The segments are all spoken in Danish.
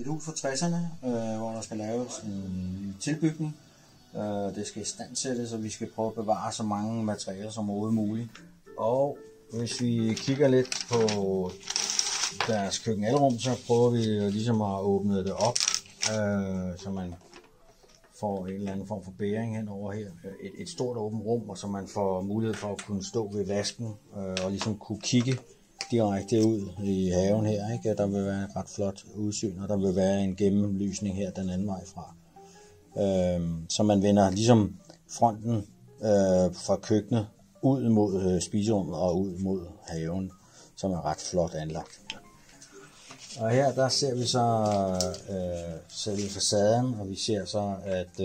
et hus fra 60'erne, hvor der skal laves en tilbygning. Det skal istandsættes, og vi skal prøve at bevare så mange materialer som overhovedet muligt. Og hvis vi kigger lidt på deres køkkenalrum, så prøver vi ligesom at åbne det op, så man får en eller anden form for bæring henover her. Et stort åbent rum, og så man får mulighed for at kunne stå ved vasken og ligesom kunne kigge direkte ud i haven her, ikke? Der vil være et ret flot udsyn, og der vil være en gennemlysning her den anden vej fra. Så man vender ligesom fronten fra køkkenet ud mod spiserummet og ud mod haven, som er ret flot anlagt. Og her der ser vi så selve facaden, og vi ser så at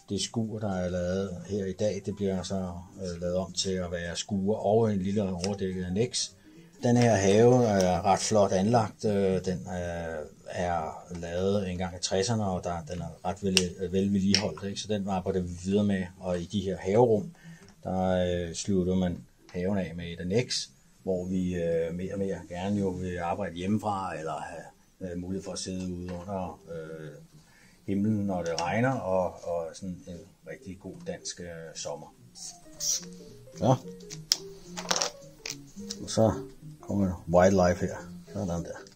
det skur, der er lavet her i dag, det bliver så lavet om til at være skure og en lille overdækket anneks. Den her have er ret flot anlagt. Den er lavet en gang i 60'erne, og den er ret vel vedligeholdt, ikke? Så den arbejder vi videre med. Og i de her haverum, der slutter man haven af med et anneks, hvor vi mere og mere gerne jo vil arbejde hjemmefra, eller have mulighed for at sidde ude under himlen, når det regner, og sådan en rigtig god dansk sommer. Ja. Og så kommer wildlife her. Sådan der.